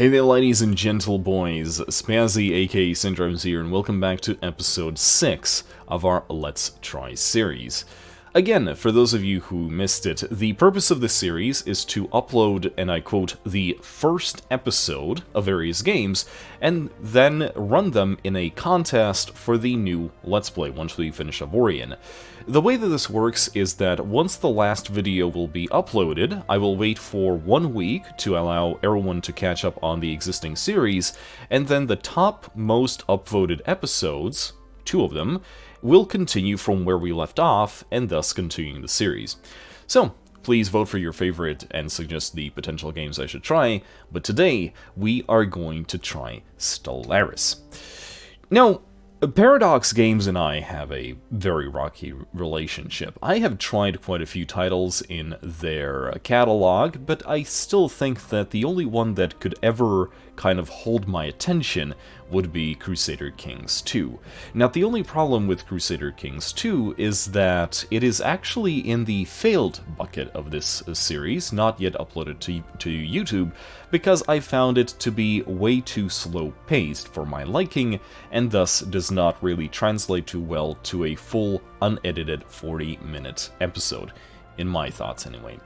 Hey there ladies and gentle boys, Spazzy aka Syndrome's here, and welcome back to episode 6 of our Let's Try series. Again, for those of you who missed it, the purpose of this series is to upload, and I quote, the first episode of various games, and then run them in a contest for the new Let's Play once we finish Avorion. The way that this works is that once the last video will be uploaded, I will wait for 1 week to allow everyone to catch up on the existing series, and then the top most upvoted episodes, 2 of them, will continue from where we left off, and thus continuing the series. So, please vote for your favorite and suggest the potential games I should try, but today we are going to try Stellaris. Now, Paradox Games and I have a very rocky relationship. I have tried quite a few titles in their catalog, but I still think that the only one that could ever kind of hold my attention would be Crusader Kings 2. Now, the only problem with Crusader Kings 2 is that it is actually in the failed bucket of this series, not yet uploaded to YouTube, because I found it to be way too slow-paced for my liking, and thus does not really translate too well to a full, unedited 40-minute episode, in my thoughts anyway.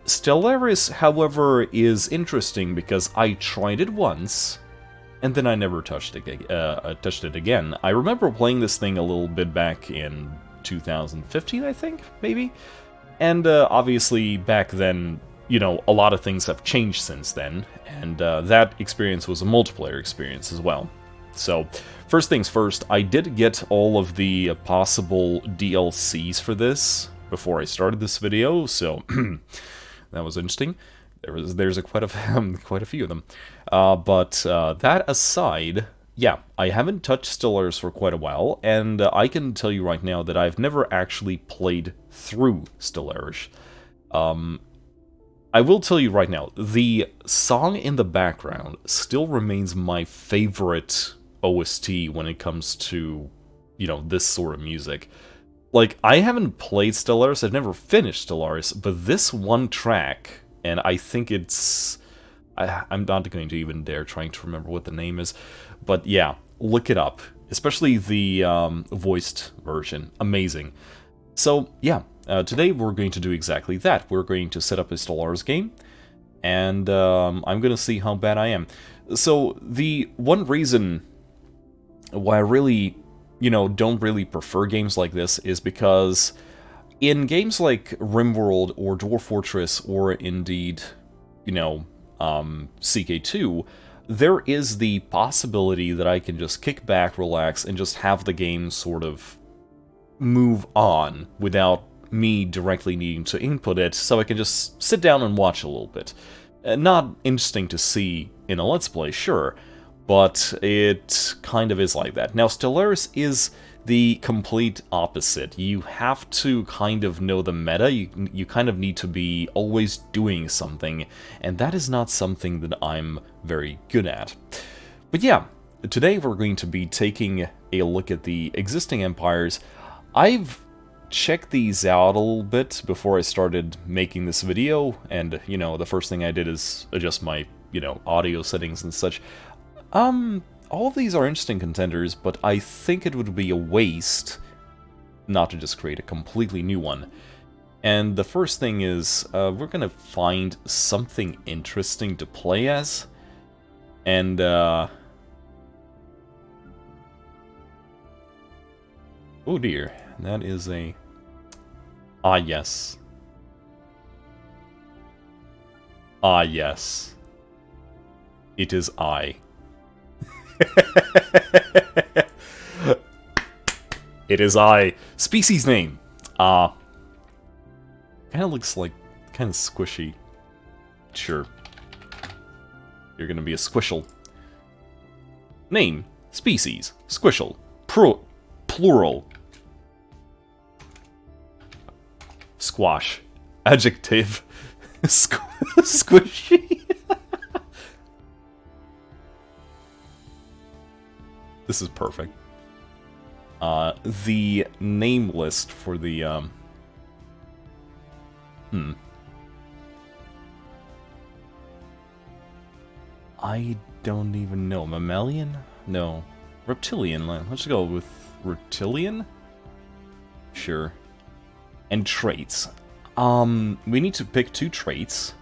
Stellaris, however, is interesting because I tried it once, and then I never touched it again. I remember playing this thing a little bit back in 2015, I think, maybe? And obviously, back then, you know, a lot of things have changed since then, and that experience was a multiplayer experience as well. So, first things first, I did get all of the possible DLCs for this before I started this video, so that was interesting. There's quite a few of them. But that aside, yeah, I haven't touched Stellaris for quite a while, and I can tell you right now that I've never actually played through Stellaris. I will tell you right now, the song in the background still remains my favorite OST when it comes to, you know, this sort of music. Like, I haven't played Stellaris, I've never finished Stellaris, but this one track, and I think it's... I'm not going to even dare trying to remember what the name is, but yeah, look it up. Especially the voiced version. Amazing. So, yeah, today we're going to do exactly that. We're going to set up a Stellaris game, and I'm going to see how bad I am. So, the one reason why I really, you know, don't really prefer games like this is because in games like RimWorld or Dwarf Fortress or indeed, you know, CK2, there is the possibility that I can just kick back, relax, and just have the game sort of move on without me directly needing to input it, so I can just sit down and watch a little bit. Not interesting to see in a Let's Play, sure, but it kind of is like that. Now, Stellaris is the complete opposite. You have to kind of know the meta, you kind of need to be always doing something, and that is not something that I'm very good at. But yeah, today we're going to be taking a look at the existing empires. I've checked these out a little bit before I started making this video, and, you know, the first thing I did is adjust my, you know, audio settings and such. All of these are interesting contenders, but I think it would be a waste not to just create a completely new one. And the first thing is, we're gonna find something interesting to play as, and, oh dear, that is a... Ah, yes. Ah, yes. It is I. It is I. Species name. Kind of looks like kind of squishy. Sure. You're gonna be a squishel. Name. Species. Squishel. Plural. Squash. Adjective. Squishy. This is perfect. The name list for the, I don't even know. Mammalian? No. Reptilian. Let's go with reptilian? Sure. And traits. We need to pick 2 traits.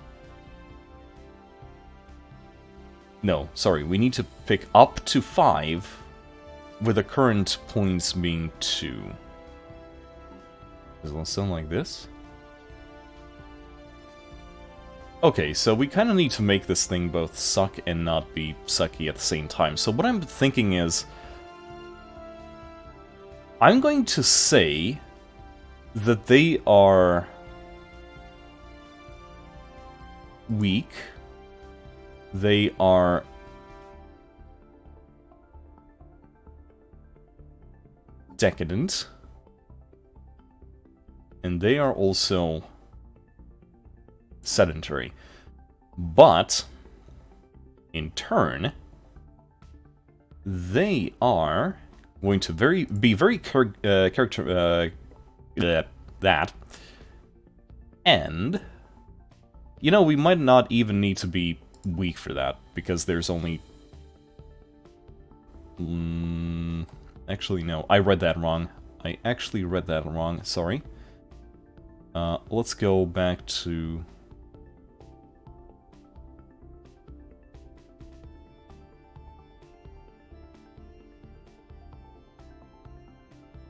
No, sorry, we need to pick up to 5, with the current points being 2. Does it sound like this? Okay, so we kind of need to make this thing both suck and not be sucky at the same time. So what I'm thinking is, I'm going to say that they are weak. They are decadent. And they are also sedentary. But, in turn, they are going to be very that. And, you know, we might not even need to be weak for that, because there's only... actually, no, I read that wrong. I actually read that wrong, sorry. Let's go back to...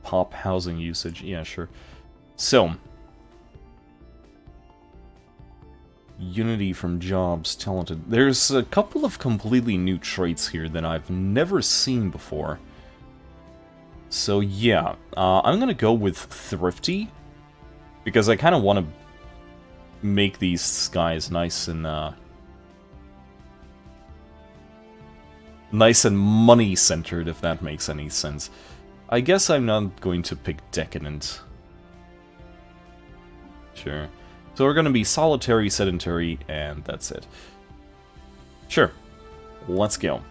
pop housing usage, yeah, sure. So... Unity from jobs, talented. There's a couple of completely new traits here that I've never seen before. So yeah, I'm gonna go with thrifty, because I kind of want to make these guys nice and money-centered, if that makes any sense. I guess I'm not going to pick decadent. Sure. So we're going to be solitary, sedentary, and that's it. Sure. Let's go.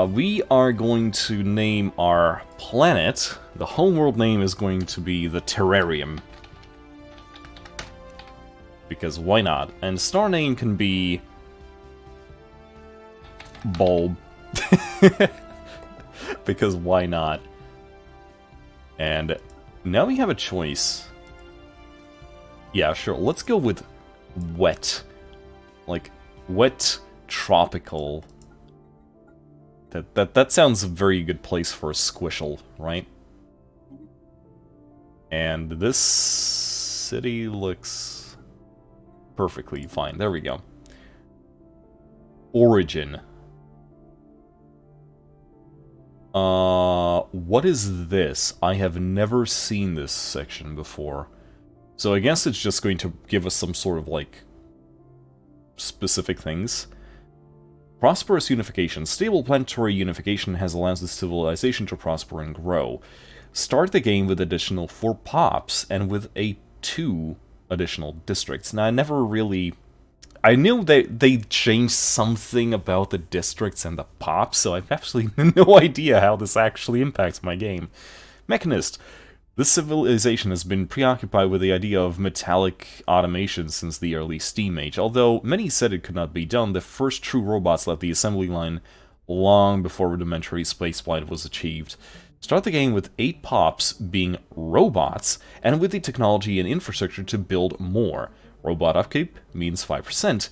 We are going to name our planet. The homeworld name is going to be the Terrarium. Because why not? And star name can be... Bulb. Because why not? And now we have a choice. Yeah, sure. Let's go with wet. Like, wet, tropical. That sounds a very good place for a squishel, right? And this city looks perfectly fine. There we go. Origin. What is this? I have never seen this section before. So I guess it's just going to give us some sort of, like, specific things. Prosperous unification. Stable planetary unification has allowed the civilization to prosper and grow. Start the game with additional 4 pops and with 2 additional districts. Now, I never really... I knew they changed something about the districts and the pops, so I've absolutely no idea how this actually impacts my game. Mechanist. This civilization has been preoccupied with the idea of metallic automation since the early Steam Age. Although many said it could not be done, the first true robots left the assembly line long before rudimentary spaceflight was achieved. Start the game with 8 pops being robots, and with the technology and infrastructure to build more. Robot upkeep means 5%.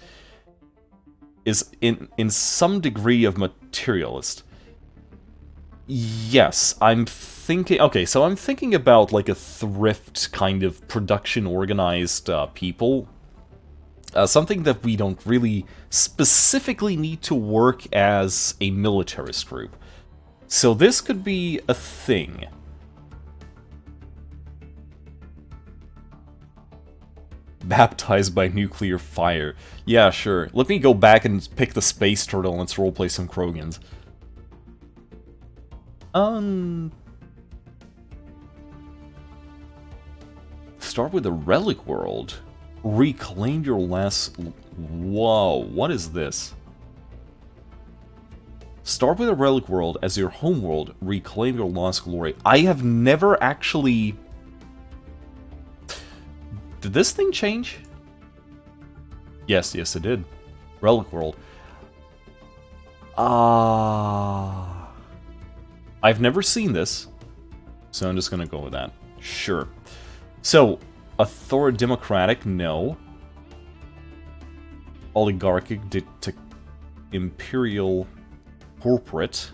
Is in some degree of materialist. Yes, I'm thinking... Okay, so I'm thinking about, like, a thrift kind of production-organized people. Something that we don't really specifically need to work as a militarist group. So this could be a thing. Baptized by nuclear fire. Yeah, sure. Let me go back and pick the space turtle and let's roleplay some Krogans. Start with the Relic World. Reclaim your last... Whoa, what is this? Start with the Relic World as your homeworld. Reclaim your lost glory. I have never actually... Did this thing change? Yes, it did. Relic World. I've never seen this, so I'm just gonna go with that. Sure. So, democratic, no. Oligarchic, imperial, corporate,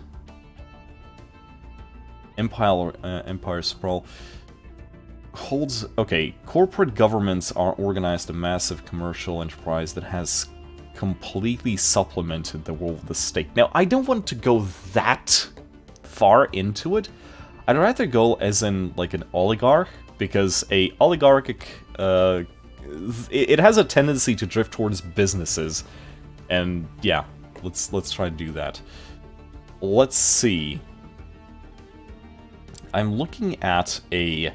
empire sprawl. Holds... Okay, corporate governments are organized a massive commercial enterprise that has completely supplemented the role of the state. Now, I don't want to go that far into it. I'd rather go as in, like, an oligarch, because a oligarchic, it has a tendency to drift towards businesses, and yeah, let's try to do that. Let's see. I'm looking at a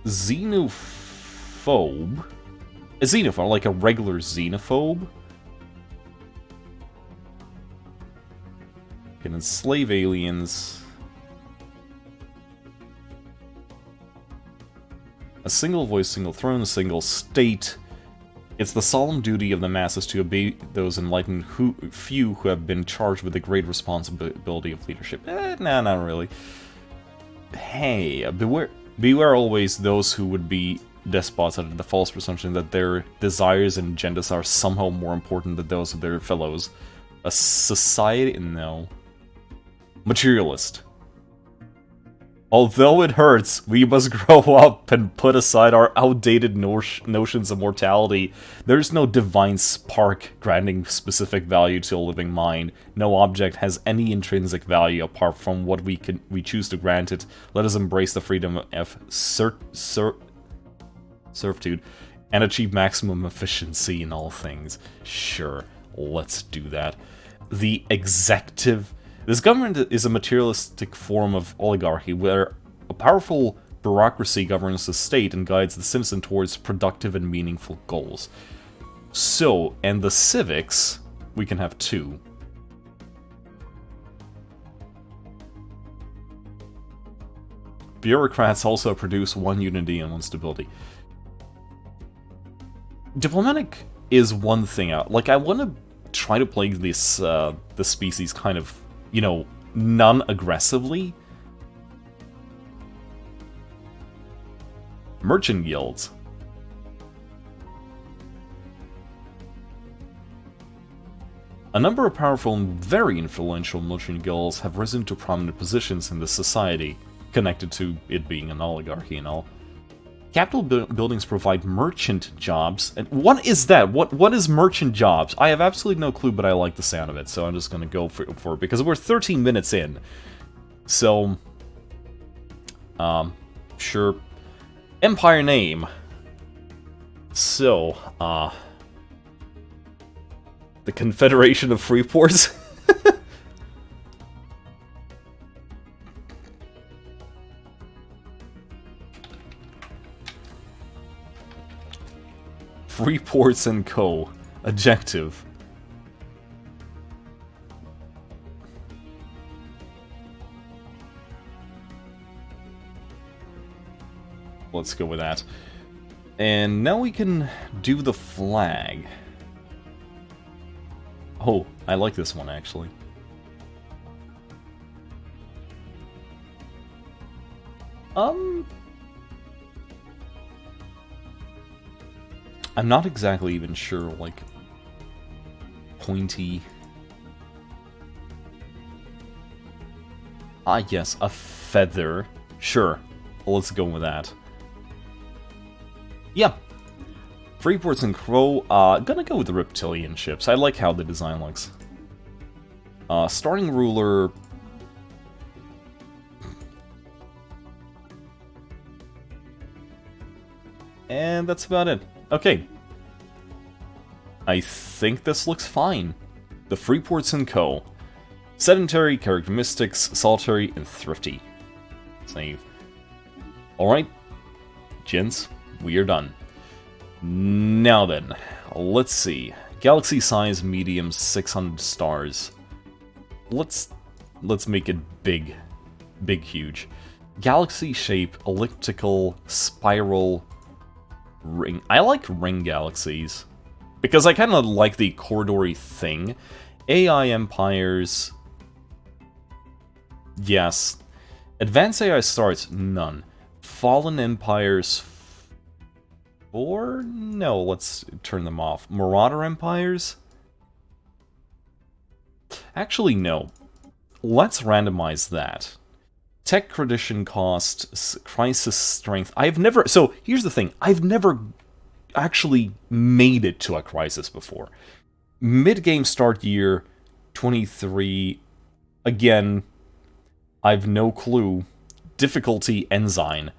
xenophobe, like a regular xenophobe. Can enslave aliens. A single voice, single throne, single state. It's the solemn duty of the masses to obey those enlightened few who have been charged with the great responsibility of leadership. Nah, not really. Hey, beware always those who would be despots under the false presumption that their desires and agendas are somehow more important than those of their fellows. A society... no. Materialist. Although it hurts, we must grow up and put aside our outdated notions of mortality. There's no divine spark granting specific value to a living mind. No object has any intrinsic value apart from what we choose to grant it. Let us embrace the freedom of servitude and achieve maximum efficiency in all things. Sure, let's do that. The executive... This government is a materialistic form of oligarchy, where a powerful bureaucracy governs the state and guides the citizen towards productive and meaningful goals. So, and the civics, we can have two. Bureaucrats also produce one unity and one stability. Diplomatic is one thing out. Like, I want to try to play this, the species kind of, you know, non-aggressively. Merchant guilds. A number of powerful and very influential merchant guilds have risen to prominent positions in the society, connected to it being an oligarchy and all. Capital buildings provide merchant jobs. And what is that? What is merchant jobs? I have absolutely no clue, but I like the sound of it, so I'm just gonna go for it because we're 13 minutes in. So, sure. Empire name. So, the Confederation of Freeports. Freeports and Co. Adjective. Let's go with that. And now we can do the flag. Oh, I like this one actually. I'm not exactly even sure, like, pointy. Ah, yes, a feather. Sure, let's go with that. Yeah. Freeports and Crow, gonna go with the reptilian ships. I like how the design looks. Starting ruler... And that's about it. Okay. I think this looks fine. The Freeports and Co. Sedentary, characteristics, solitary, and thrifty. Save. Alright. Gents, we are done. Now then, let's see. Galaxy size, medium, 600 stars. Let's make it big. Big, huge. Galaxy shape, elliptical, spiral, ring. I like ring galaxies because I kind of like the corridory thing, AI empires, yes. Advanced AI starts, none. Fallen empires, 4? No, let's turn them off. Marauder empires? Actually, no. Let's randomize that. Tech tradition cost, crisis strength. I've never... So, here's the thing. I've never actually made it to a crisis before. Mid-game start year, 23. Again, I've no clue. Difficulty, Ensign.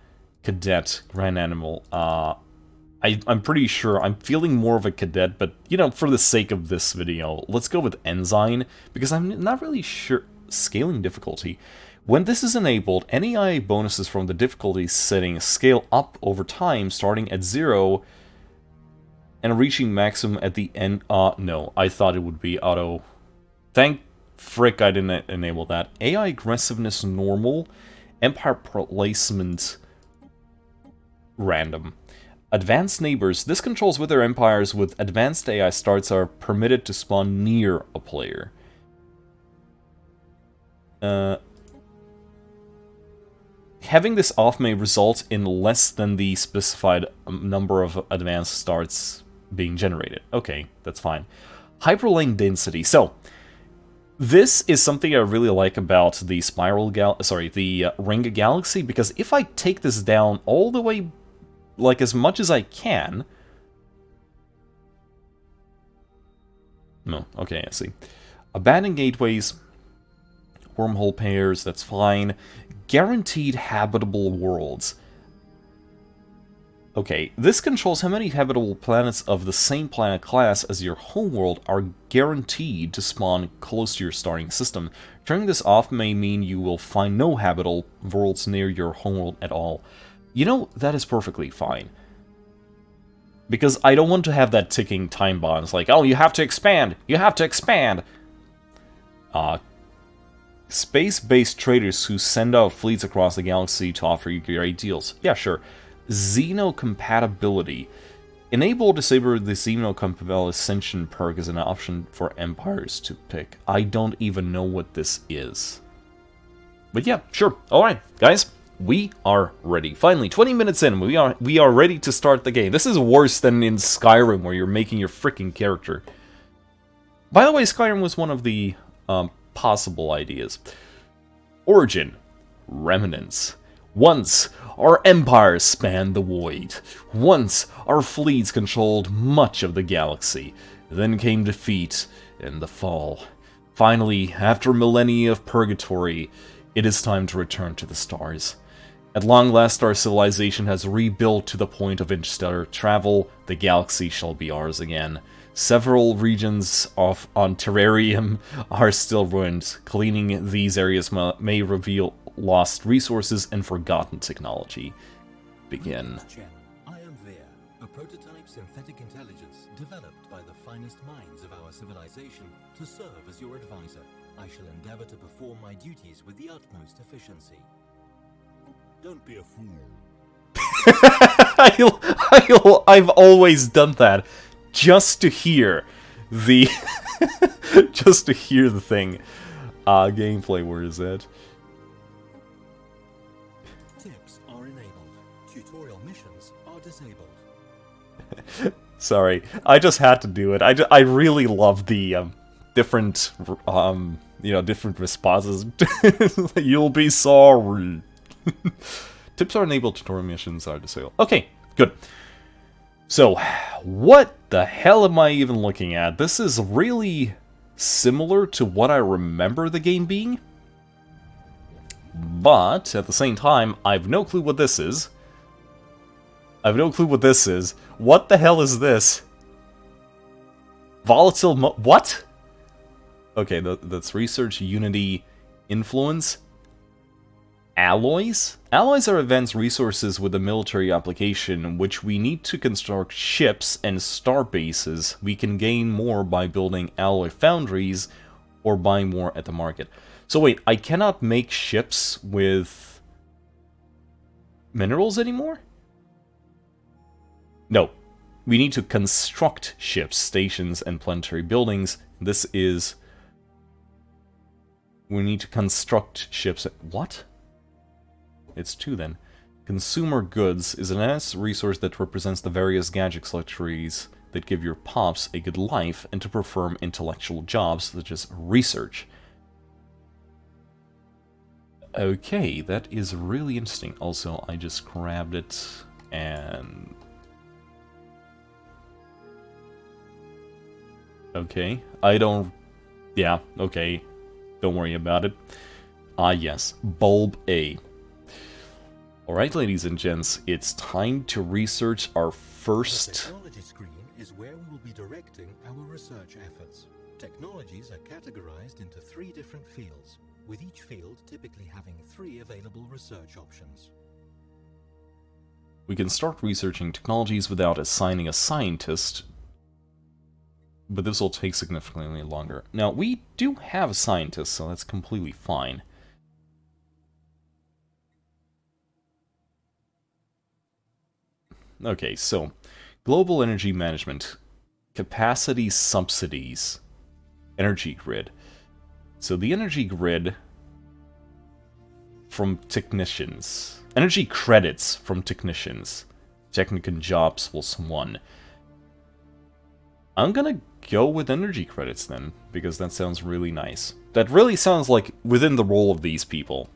Cadet, Grand Animal. I'm pretty sure I'm feeling more of a cadet, but, you know, for the sake of this video, let's go with Ensign, because I'm not really sure... Scaling difficulty. When this is enabled, any AI bonuses from the difficulty setting scale up over time, starting at 0 and reaching maximum at the end. No, I thought it would be auto. Thank frick I didn't enable that. AI aggressiveness normal, empire placement random. Advanced neighbors. This controls whether empires with advanced AI starts are permitted to spawn near a player. Having this off may result in less than the specified number of advanced starts being generated. Okay, that's fine. Hyperlane density. So, this is something I really like about the Ring Galaxy, because if I take this down all the way, like, as much as I can... No, okay, I see. Abandoned gateways, wormhole pairs, that's fine. Guaranteed habitable worlds. Okay, this controls how many habitable planets of the same planet class as your homeworld are guaranteed to spawn close to your starting system. Turning this off may mean you will find no habitable worlds near your homeworld at all. You know, that is perfectly fine. Because I don't want to have that ticking time bomb. It's like, oh, you have to expand! You have to expand! Space-based traders who send out fleets across the galaxy to offer you great deals. Yeah, sure. Xenocompatibility. Enable or disable the Xenocompatibility Ascension perk as an option for empires to pick. I don't even know what this is. But yeah, sure. Alright, guys. We are ready. Finally, 20 minutes in, we are ready to start the game. This is worse than in Skyrim, where you're making your freaking character. By the way, Skyrim was one of the possible ideas. Origin. Remnants. Once, our empires spanned the void. Once, our fleets controlled much of the galaxy. Then came defeat and the fall. Finally, after millennia of purgatory, it is time to return to the stars. At long last, our civilization has rebuilt to the point of interstellar travel. The galaxy shall be ours again. Several regions on Terrarium are still ruined. Cleaning these areas may reveal lost resources and forgotten technology. Begin. Chairman, I am Veer, a prototype synthetic intelligence developed by the finest minds of our civilization to serve as your advisor. I shall endeavor to perform my duties with the utmost efficiency. Don't be a fool. I've always done that. Just to hear the... just to hear the thing. Gameplay, where is it? Tips are enabled. Tutorial missions are disabled. Sorry, I just had to do it. I really love the different, different responses. You'll be sorry. Tips are enabled, tutorial missions are disabled. Okay, good. So, what the hell am I even looking at? This is really similar to what I remember the game being. But, at the same time, I've no clue what this is. What the hell is this? Volatile what? Okay, that's research, unity, influence. Alloys? Alloys are advanced resources with a military application, which we need to construct ships and star bases. We can gain more by building alloy foundries or buying more at the market. So wait, I cannot make ships with minerals anymore? No. We need to construct ships, stations, and planetary buildings. This is We need to construct ships. What? It's 2 then. Consumer goods is an NS resource that represents the various gadgets luxuries that give your pops a good life and to perform intellectual jobs such as research. Okay, that is really interesting. Also, I just grabbed it and... Okay, I don't... Yeah, okay. Don't worry about it. Ah yes, Bulb A. Alright, ladies and gents, it's time to research our first... The technology screen is where we will be directing our research efforts. Technologies are categorized into 3 different fields, with each field typically having 3 available research options. We can start researching technologies without assigning a scientist, but this will take significantly longer. Now, we do have a scientist, so that's completely fine. Okay, so, global energy management, capacity subsidies, energy grid. So the energy grid from technicians, energy credits from technicians, Technican jobs plus 1. I'm gonna go with energy credits then, because that sounds really nice. That really sounds like within the role of these people.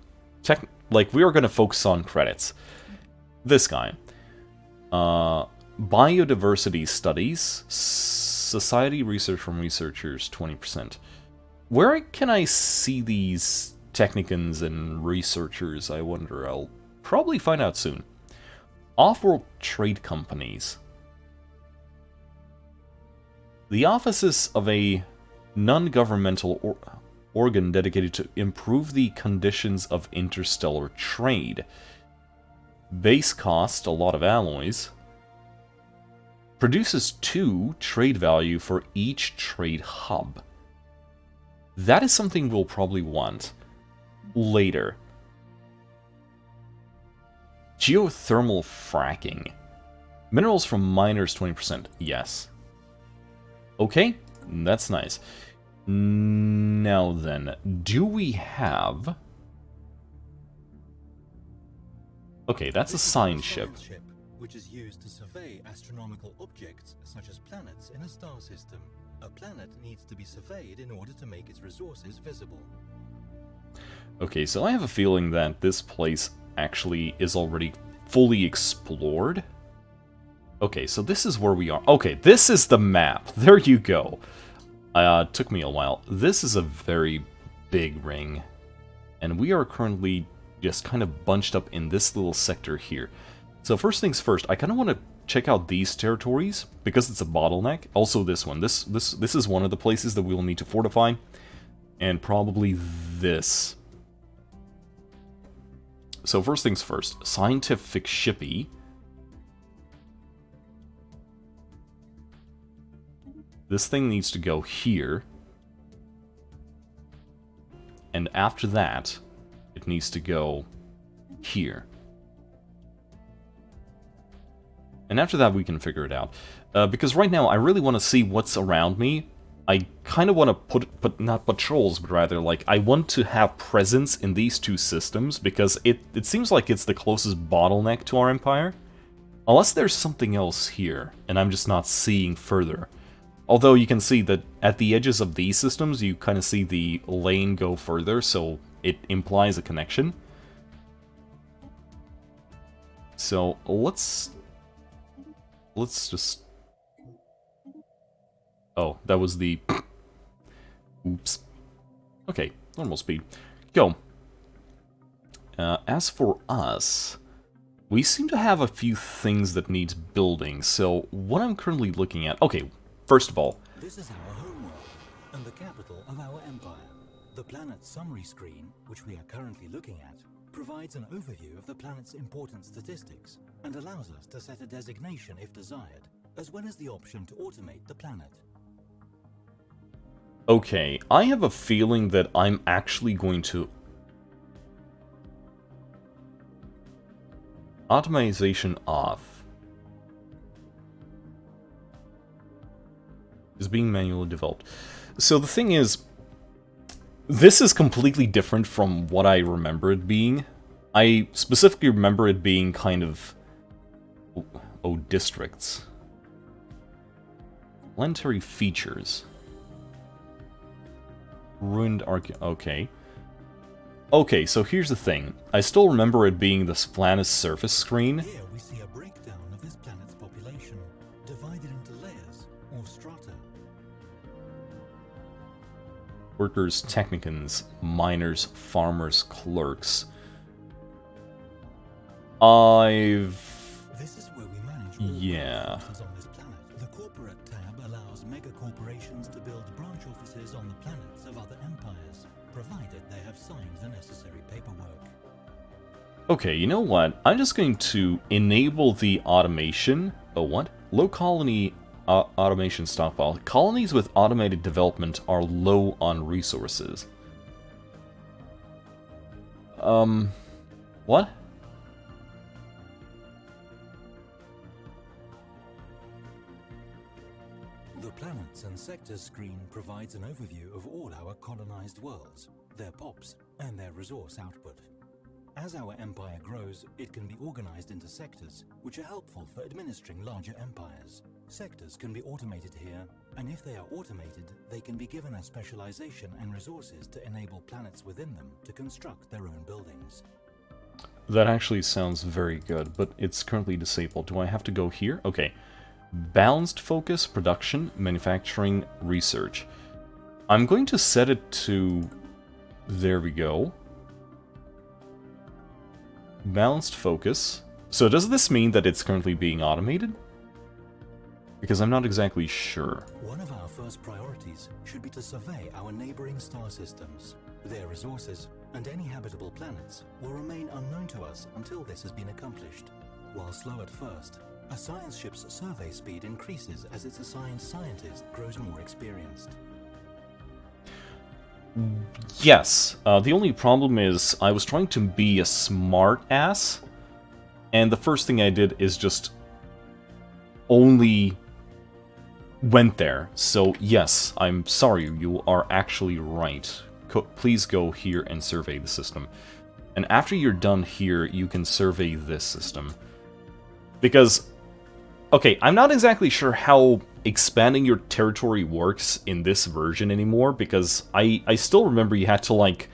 Like, we are gonna focus on credits. This guy. Biodiversity studies, society research from researchers, 20%. Where can I see these technicans and researchers, I wonder? I'll probably find out soon. Off-world trade companies. The offices of a non-governmental organ dedicated to improve the conditions of interstellar trade. Base cost, a lot of alloys. Produces 2 trade value for each trade hub. That is something we'll probably want later. Geothermal fracking. Minerals from miners, 20%. Yes. Okay, that's nice. Now then, do we have... Okay, that's a science ship. Which is used to survey astronomical objects such as planets in a star system. A planet needs to be surveyed in order to make its resources visible. Okay, so I have a feeling that this place actually is already fully explored. Okay, so this is where we are. Okay, this is the map. There you go. Took me a while. This is a very big ring. And we are currently just kind of bunched up in this little sector here. So first things first, I kind of want to check out these territories, because it's a bottleneck. Also this one. This is one of the places that we will need to fortify. And probably this. So first things first, scientific shippy. This thing needs to go here. And after that, it needs to go here. And after that, we can figure it out. Because right now, I really want to see what's around me. I kind of want to put not patrols, but rather, like, I want to have presence in these 2 systems, because it seems like it's the closest bottleneck to our empire. Unless there's something else here, and I'm just not seeing further. Although you can see that at the edges of these systems, you kind of see the lane go further, so it implies a connection. So, let's just... Oh, that was the... Oops. Okay, normal speed. Go. As for us, we seem to have a few things that need building, so what I'm currently looking at... Okay, first of all... This is our homeworld, and the capital of our empire. The planet's summary screen, which we are currently looking at, provides an overview of the planet's important statistics, and allows us to set a designation if desired, as well as the option to automate the planet. Okay, I have a feeling that I'm actually going to... Automation off. Is being manually developed. So the thing is, This is completely different from what I remember it being. I specifically remember it being kind of... Oh, districts. Planetary features. Ruined okay. Okay, so here's the thing. I still remember it being this planet's surface screen. Here we see a breakdown of this planet's population, divided into layers, or strata. Workers, technicians, miners, farmers, clerks. This is where we manage all Yeah. offices on this planet. The corporate tab allows mega corporations to build branch offices on the planets of other empires, provided they have signed the necessary paperwork. Okay, you know what? I'm just going to enable the automation. Oh, what? Low colony automation stockpile. Colonies with automated development are low on resources. What? The planets and sectors screen provides an overview of all our colonized worlds, their POPs, and their resource output. As our empire grows, it can be organized into sectors, which are helpful for administering larger empires. Sectors can be automated here, and if they are automated, they can be given a specialization and resources to enable planets within them to construct their own buildings. That actually sounds very good, but it's currently disabled. Do I have to go here? Okay. Balanced focus, production, manufacturing, research. I'm going to set it to... There we go. Balanced focus. So does this mean that it's currently being automated? Because I'm not exactly sure. One of our first priorities should be to survey our neighboring star systems. Their resources and any habitable planets will remain unknown to us until this has been accomplished. While slow at first, a science ship's survey speed increases as its assigned scientist grows more experienced. Yes, the only problem is I was trying to be a smart ass, and the first thing I did is just only went there. So yes, I'm sorry, you are actually right. Please go here and survey the system. And after you're done here, you can survey this system. Because, okay, I'm not exactly sure how expanding your territory works in this version anymore, because I still remember you had to, like,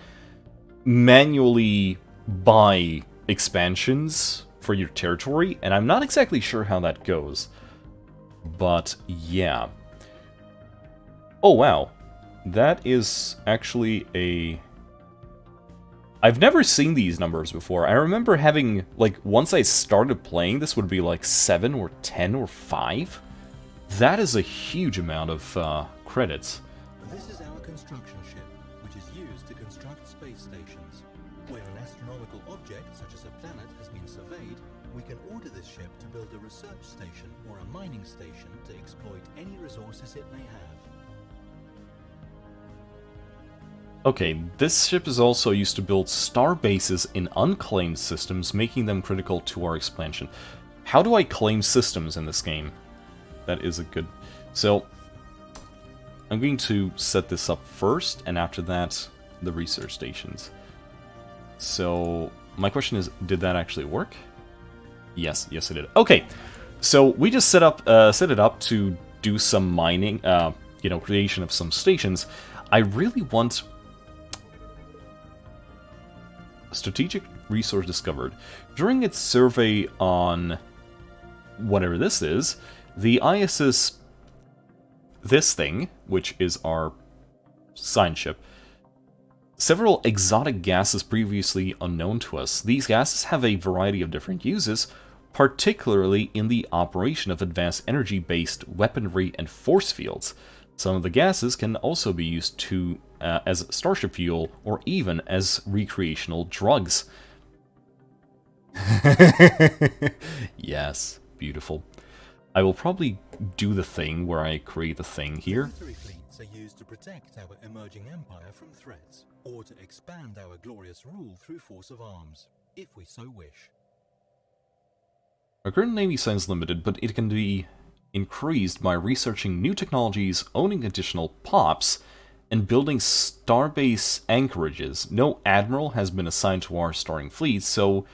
manually buy expansions for your territory, and I'm not exactly sure how that goes. But, yeah. Oh, wow. That is actually a... I've never seen these numbers before. I remember having, like, once I started playing, this would be like 7 or 10 or 5. That is a huge amount of credits. This is our construction ship, which is used to construct space stations. Where an astronomical object, such as a planet, has been surveyed, we can order this ship to build a research station or a mining station to exploit any resources it may have. Okay, this ship is also used to build star bases in unclaimed systems, making them critical to our expansion. How do I claim systems in this game? That is a good... So, I'm going to set this up first, and after that, the research stations. So, my question is, did that actually work? Yes, it did. Okay, so we just set it up to do some mining, creation of some stations. I really want... Strategic resource discovered. During its survey on whatever this is, the ISS, this thing, which is our science ship, several exotic gases previously unknown to us. These gases have a variety of different uses, particularly in the operation of advanced energy-based weaponry and force fields. Some of the gases can also be used to as starship fuel, or even as recreational drugs. Yes, beautiful. I will probably do the thing where I create the thing here. Military fleets are used to protect our emerging empire from threats, or to expand our glorious rule through force of arms, if we so wish. Our current navy size is limited, but it can be increased by researching new technologies, owning additional POPs, and building starbase anchorages. No admiral has been assigned to our starring fleet, so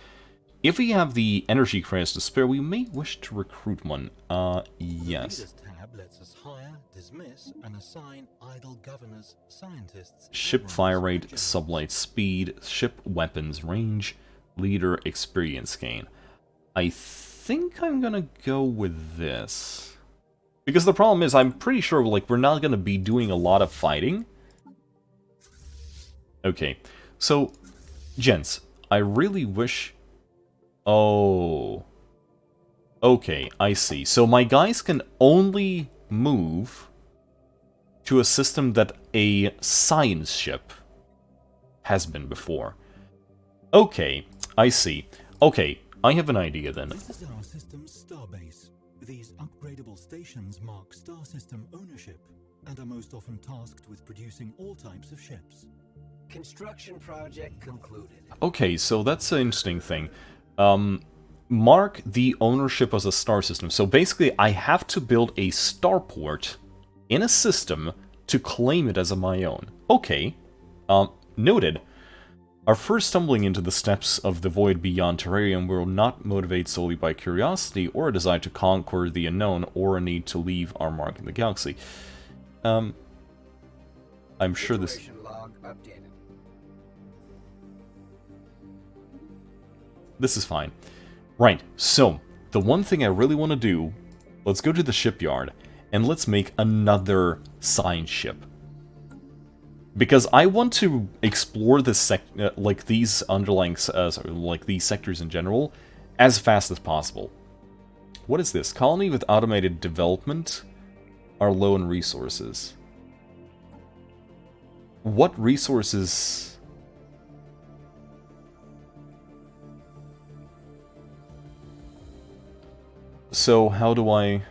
if we have the energy credits to spare, we may wish to recruit one. Yes. The Leaders tab lets us hire, dismiss, and assign idle governors, scientists, Ship fire rate, sublight speed, ship weapons range, leader experience gain. I think I'm gonna go with this. Because the problem is, I'm pretty sure, like, we're not gonna be doing a lot of fighting. Okay, so, gents, I really wish... Oh... Okay, I see. So my guys can only move to a system that a science ship has been before. Okay, I see. Okay, I have an idea then. This is our system's starbase. These upgradable stations mark star system ownership and are most often tasked with producing all types of ships. Construction project concluded. Okay, so that's an interesting thing. Mark the ownership as a star system. So basically, I have to build a starport in a system to claim it as my own. Okay, noted. Our first stumbling into the steppes of the void beyond Terrarium will not motivate solely by curiosity or a desire to conquer the unknown or a need to leave our mark in the galaxy. I'm sure this... Log updated. This is fine. Right, so, the one thing I really want to do, let's go to the shipyard, and let's make another science ship. Because I want to explore this like these underlying, like these sectors in general, as fast as possible. What is this? Colony with automated development are low in resources. What resources? So how do I...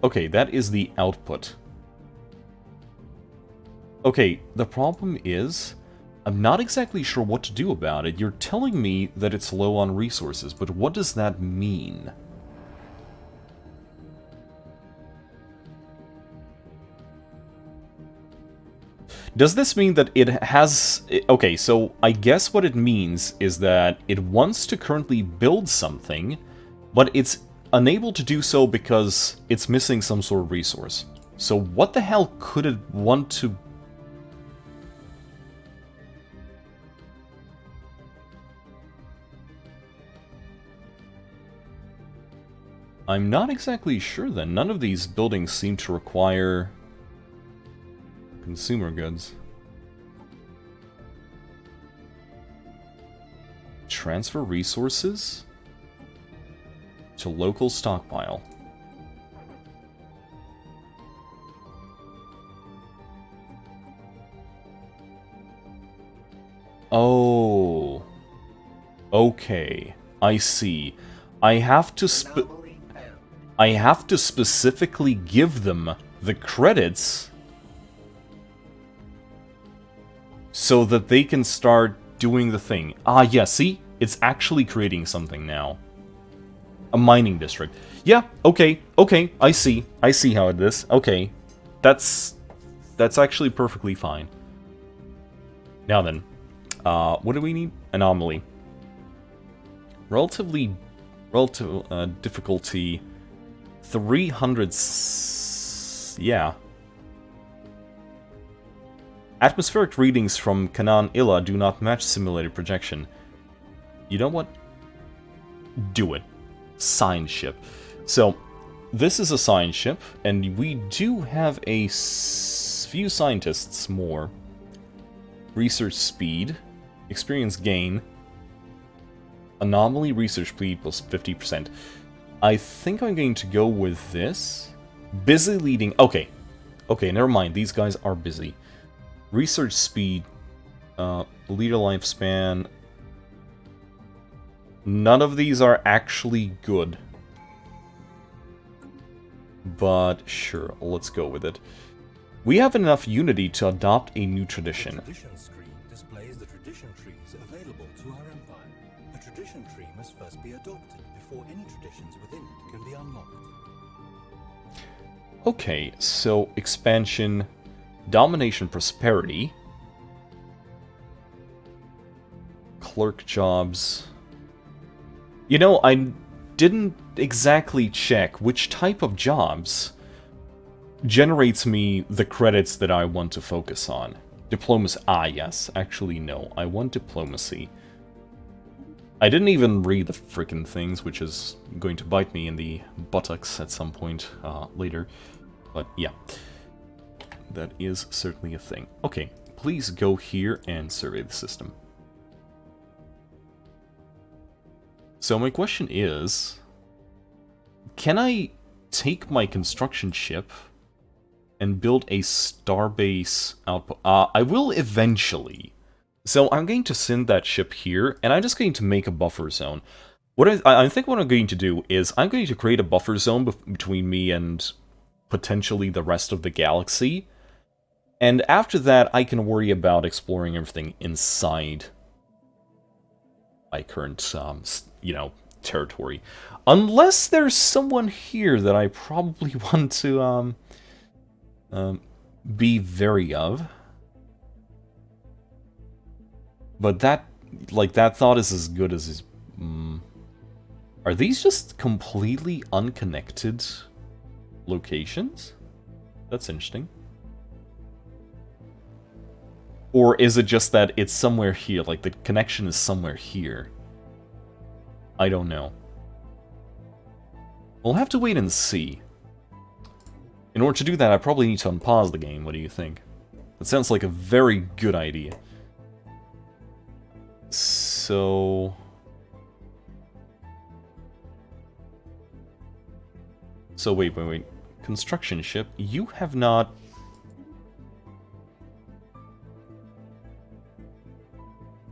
Okay, that is the output. Okay, the problem is, I'm not exactly sure what to do about it. You're telling me that it's low on resources, but what does that mean? Does this mean that it has... Okay, so I guess what it means is that it wants to currently build something, but it's unable to do so because it's missing some sort of resource. So what the hell could it want to... I'm not exactly sure then. None of these buildings seem to require consumer goods. Transfer resources to local stockpile. Oh. Okay. I see. I have to specifically give them the credits so that they can start doing the thing. Ah, yeah, see? It's actually creating something now. A mining district. Yeah, okay, I see how it is. Okay, that's actually perfectly fine. Now then, what do we need? Anomaly. Relative difficulty 300. Yeah. Atmospheric readings from Canaan Illa do not match simulated projection. You know what? Do it. Science ship. So, this is a science ship, and we do have a few scientists more. Research speed, experience gain, anomaly research speed plus 50%. I think I'm going to go with this. Busy leading... Okay, never mind. These guys are busy. Research speed, leader lifespan... None of these are actually good. But sure, let's go with it. We have enough unity to adopt a new tradition. The tradition screen displays the tradition trees available to our empire. A tradition tree must first be adopted before any traditions within it can be unlocked. Okay, so expansion, domination, prosperity, clerk jobs. You know, I didn't exactly check which type of jobs generates me the credits that I want to focus on. Diplomacy. Ah, yes. Actually, no. I want diplomacy. I didn't even read the frickin' things, which is going to bite me in the buttocks at some point later. But yeah, that is certainly a thing. Okay, please go here and survey the system. So my question is, can I take my construction ship and build a starbase outpost? I will eventually. So I'm going to send that ship here, and I'm just going to make a buffer zone. What I think what I'm going to do is I'm going to create a buffer zone between me and potentially the rest of the galaxy. And after that, I can worry about exploring everything inside my current, you know, territory. Unless there's someone here that I probably want to, be wary of. But that, like, that thought is as good as his... Are these just completely unconnected locations? That's interesting. Or is it just that it's somewhere here, like the connection is somewhere here? I don't know. We'll have to wait and see. In order to do that, I probably need to unpause the game. What do you think? That sounds like a very good idea. So wait. Construction ship, you have not...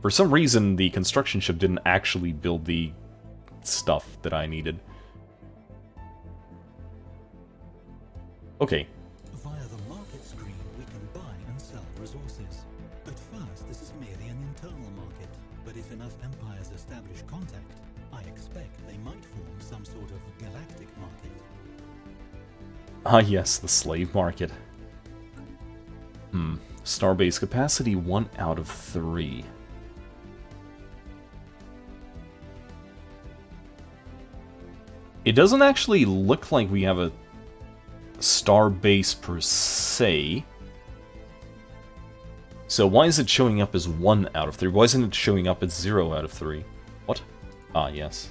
For some reason, the construction ship didn't actually build the stuff that I needed. Okay. Via the market screen, we can buy and sell resources. At first, this is merely an internal market, but if enough empires establish contact, I expect they might form some sort of galactic market. Ah yes, the slave market. Starbase capacity 1 out of 3. It doesn't actually look like we have a starbase per se. So why is it showing up as 1 out of 3? Why isn't it showing up as 0 out of 3? What? Ah, yes.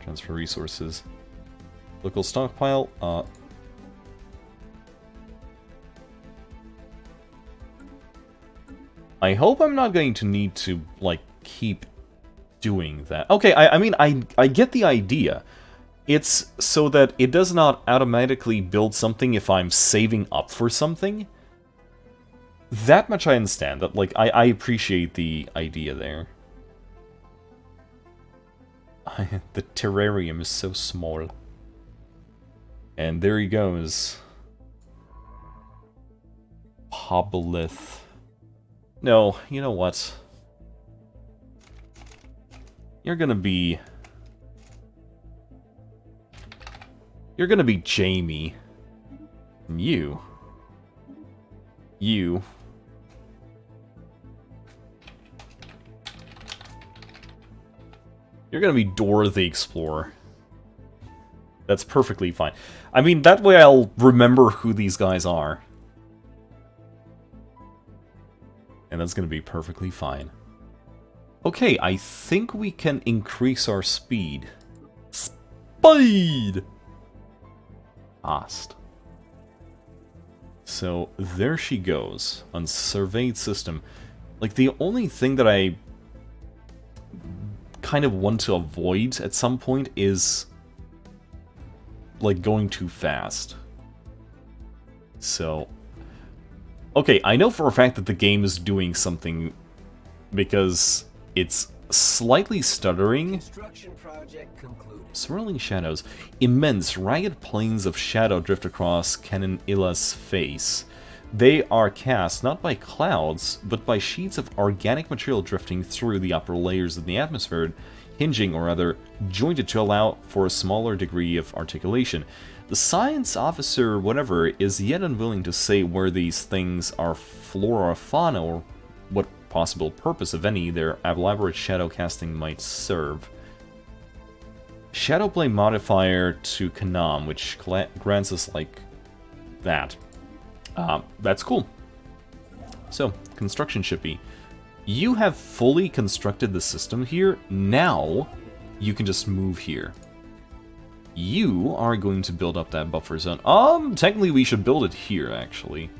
Transfer resources. Local stockpile. I hope I'm not going to need to, like, keep doing that. Okay, I mean, I get the idea. It's so that it does not automatically build something if I'm saving up for something. That much I understand. That, like, I appreciate the idea there. The terrarium is so small. And there he goes. Pobolith. No, you know what? You're gonna be Jamie. And you. You're gonna be Dora the Explorer. That's perfectly fine. I mean, that way I'll remember who these guys are. And that's gonna be perfectly fine. Okay, I think we can increase our speed. Speed! Fast. So, there she goes. Unsurveyed system. Like, the only thing that I kind of want to avoid at some point is, like, going too fast. So... Okay, I know for a fact that the game is doing something because it's slightly stuttering. Construction project concluded. Swirling shadows. Immense, ragged planes of shadow drift across Canon Illa's face. They are cast not by clouds, but by sheets of organic material drifting through the upper layers of the atmosphere, hinging, or rather, jointed to allow for a smaller degree of articulation. The science officer, whatever, is yet unwilling to say where these things are flora or fauna, or what possible purpose, if any, their elaborate shadow casting might serve. Shadowplay modifier to Kanam, which grants us, like, that. That's cool. So, construction shippy. You have fully constructed the system here. Now, you can just move here. You are going to build up that buffer zone. Technically we should build it here, actually.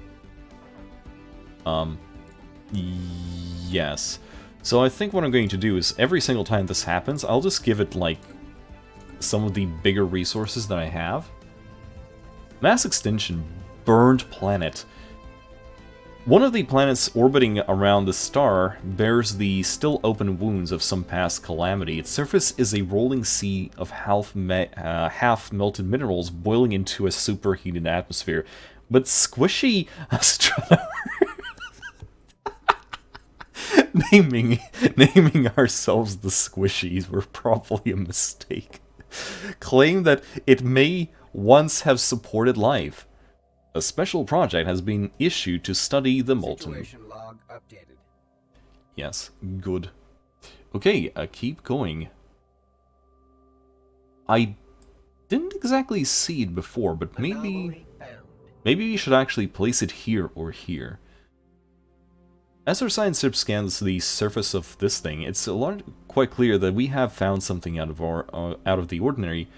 Yes. So I think what I'm going to do is, every single time this happens, I'll just give it, like, some of the bigger resources that I have. Mass extinction. Burned planet. One of the planets orbiting around the star bears the still open wounds of some past calamity. Its surface is a rolling sea of half-melted minerals boiling into a superheated atmosphere. But squishy astronomers... naming ourselves the Squishies were probably a mistake. Claim that it may once have supported life. A special project has been issued to study the molten... Situation log updated. Yes, good. Okay, keep going. I didn't exactly see it before, but maybe we should actually place it here or here. As our science ship scans the surface of this thing, it's quite clear that we have found something out of the ordinary.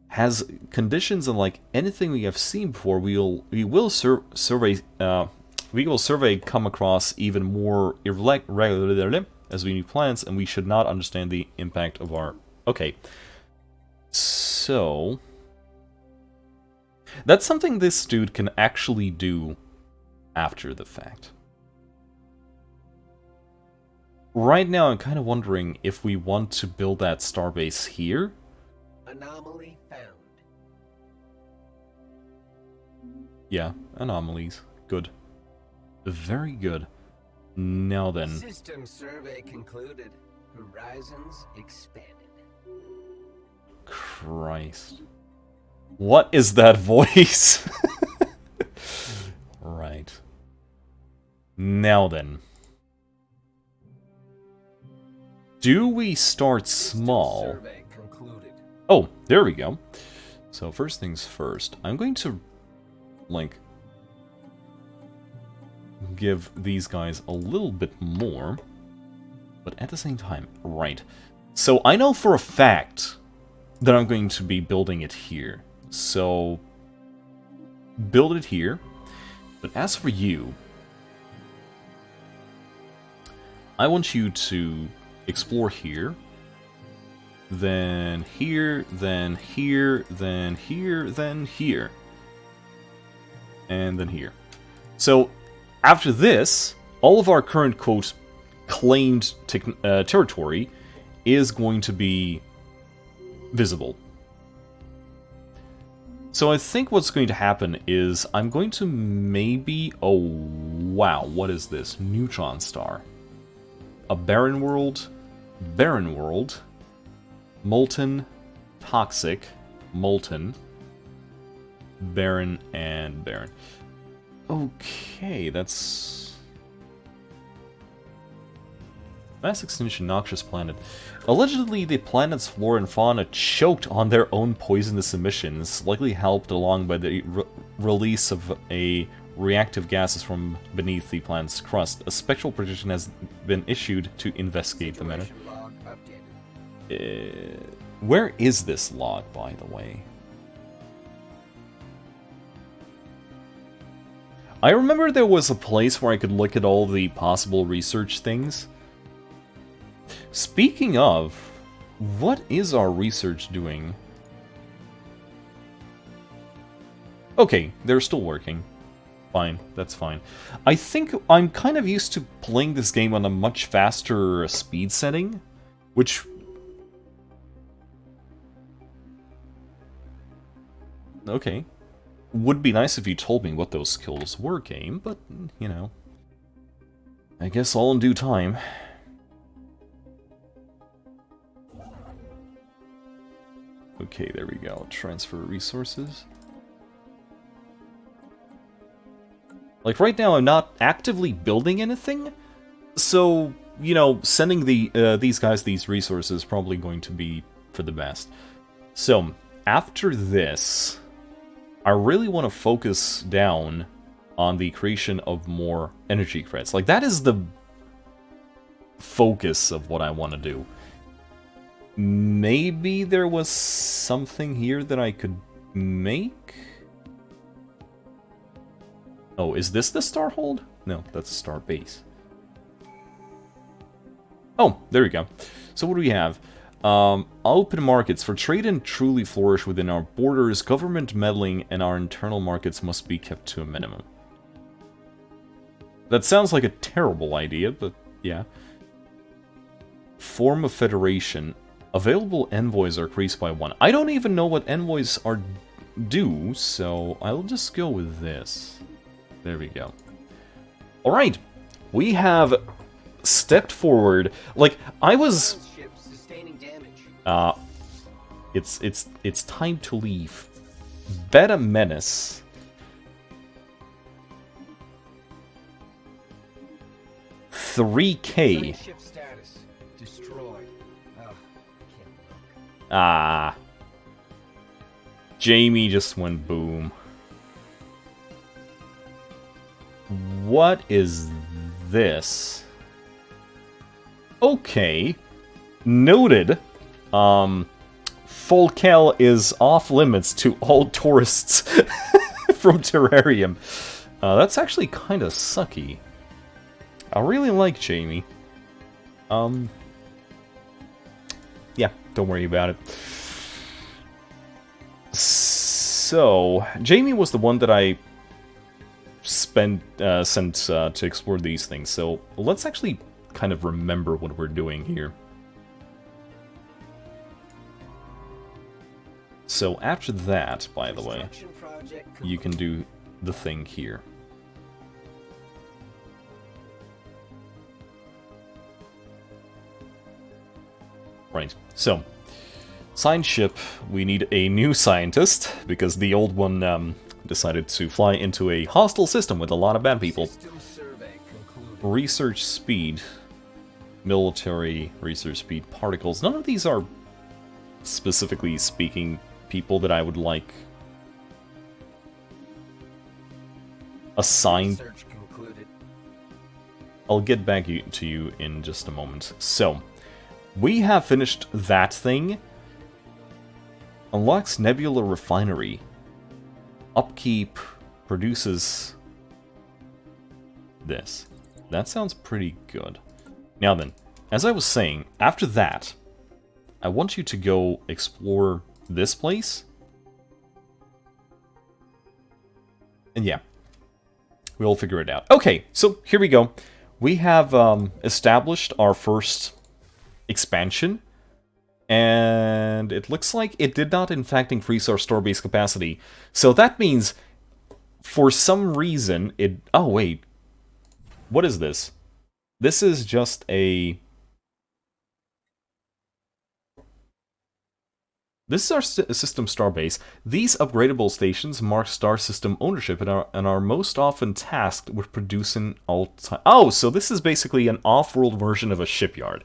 Has conditions unlike anything we have seen before. We will survey come across even more irregular as we new planets, and we should not understand the impact of our... Okay. So... that's something this dude can actually do after the fact. Right now, I'm kind of wondering if we want to build that starbase here. Anomaly found. Yeah, anomalies. Good. Very good. Now then. System survey concluded. Horizons expanded. Christ. What is that voice? Right. Now then. Do we start small? Survey concluded. Oh, there we go. So first things first, I'm going to, like, give these guys a little bit more, but at the same time, right. So I know for a fact that I'm going to be building it here. So build it here. But as for you, I want you to explore here, then here, then here, then here, then here, and then here. So after this, all of our current, quote, claimed territory is going to be visible. So I think what's going to happen is I'm going to maybe... Oh, wow, what is this? Neutron star. A barren world, molten, toxic, molten, barren, and barren. Okay, that's... Mass extinction, noxious planet. Allegedly, the planet's flora and fauna choked on their own poisonous emissions, likely helped along by the release of reactive gases from beneath the planet's crust. A spectral prediction has been issued to investigate the matter. Where is this log, by the way? I remember there was a place where I could look at all the possible research things. Speaking of, what is our research doing? Okay, they're still working. Fine, that's fine. I think I'm kind of used to playing this game on a much faster speed setting, which... Okay. Would be nice if you told me what those skills were, game, but, you know. I guess all in due time. Okay, there we go. Transfer resources. Like, right now I'm not actively building anything, so, you know, sending these guys these resources is probably going to be for the best. So, after this, I really want to focus down on the creation of more energy credits. Like, that is the focus of what I want to do. Maybe there was something here that I could make? Oh, is this the star hold? No, that's a star base. Oh, there we go. So what do we have? Open markets. For trade and truly flourish within our borders, government meddling and our internal markets must be kept to a minimum. That sounds like a terrible idea, but yeah. Form of federation. Available envoys are increased by 1. I don't even know what envoys are due, so I'll just go with this. There we go. Alright, we have stepped forward. Like, I was... It's time to leave. Beta Menace. $3K. Ah. Jamie just went boom. What is this? Okay. Noted. Folkel is off limits to all tourists from Terrarium. That's actually kind of sucky. I really like Jamie. Yeah, don't worry about it. So, Jamie was the one that I sent to explore these things, so let's actually kind of remember what we're doing here. So after that, by the way, you can do the thing here. Right, so, science ship, we need a new scientist, because the old one decided to fly into a hostile system with a lot of bad people. Research speed, military research speed, particles. None of these are, specifically speaking, people that I would like assigned. I'll get back to you in just a moment. So, we have finished that thing. Unlocks Nebula Refinery. Upkeep produces this. That sounds pretty good. Now then, as I was saying, after that, I want you to go explore this place. And yeah, we'll figure it out. Okay, so here we go. We have established our first expansion. And it looks like it did not, in fact, increase our store base capacity. So that means, for some reason, it... Oh, wait. What is this? This is just a... This is our system star base. These upgradable stations mark star system ownership and are most often tasked with producing all-time... Oh, so this is basically an off-world version of a shipyard.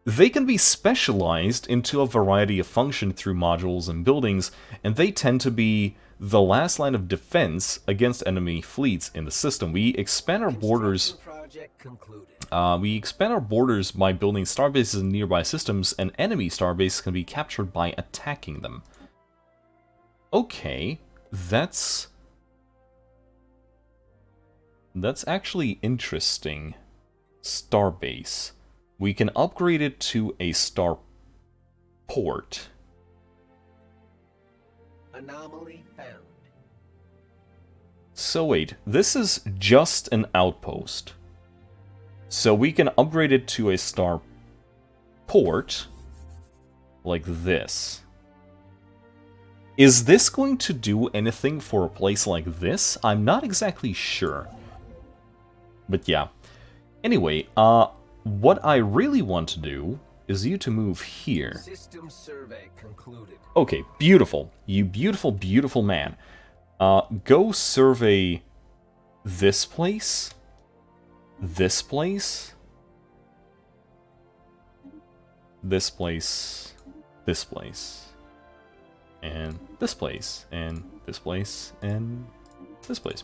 They can be specialized into a variety of functions through modules and buildings, and they tend to be the last line of defense against enemy fleets in the system. We expand our borders. We expand our borders by building starbases in nearby systems, and enemy starbases can be captured by attacking them. Okay, that's actually interesting. Starbase. We can upgrade it to a star port. Anomaly found. So wait, this is just an outpost. So we can upgrade it to a star port, like this. Is this going to do anything for a place like this? I'm not exactly sure. But yeah. Anyway, what I really want to do is you to move here. System survey concluded. Okay, beautiful. You beautiful, beautiful man. Go survey this place, this place, this place, this place, and this place, and this place, and this place.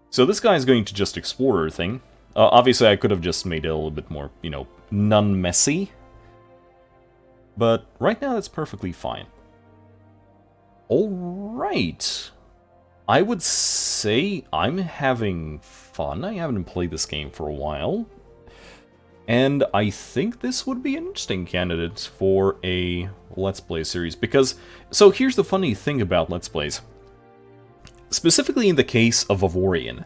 So this guy is going to just explore everything. Obviously, I could have just made it a little bit more, you know, non-messy. But right now, that's perfectly fine. Alright. I would say I'm having fun. I haven't played this game for a while. And I think this would be an interesting candidate for a Let's Play series. Because, so here's the funny thing about Let's Plays. Specifically in the case of Avorion,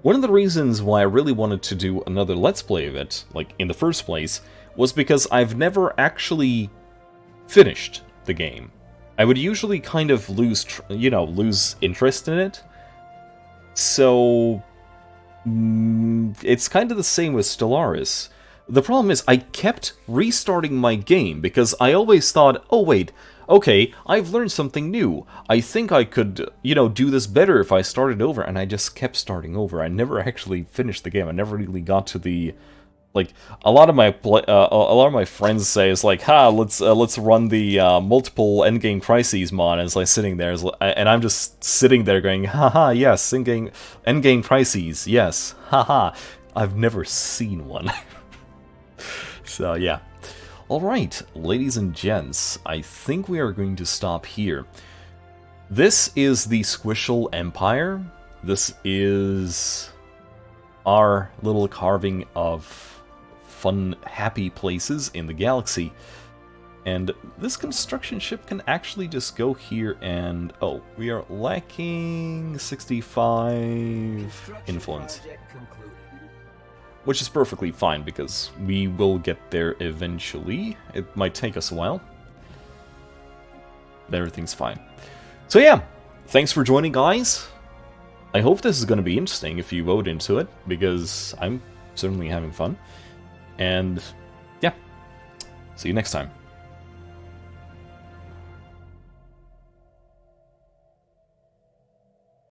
one of the reasons why I really wanted to do another Let's Play of it, like in the first place, was because I've never actually finished the game. I would usually kind of lose interest in it. So, it's kind of the same with Stellaris. The problem is I kept restarting my game because I always thought, oh wait, okay, I've learned something new. I think I could, do this better if I started over, and I just kept starting over. I never actually finished the game. I never really got to the, like, a lot of my friends say it's like, let's run the multiple endgame crises mod, and it's like sitting there, and I'm just sitting there going, haha, yes, endgame crises, yes, haha. I've never seen one. So yeah. Alright, ladies and gents, I think we are going to stop here. This is the Squishal Empire. This is our little carving of fun, happy places in the galaxy. And this construction ship can actually just go here and... oh, we are lacking 65 influence. Which is perfectly fine, because we will get there eventually. It might take us a while. But everything's fine. So yeah, thanks for joining, guys. I hope this is going to be interesting if you vote into it, because I'm certainly having fun. And yeah, see you next time.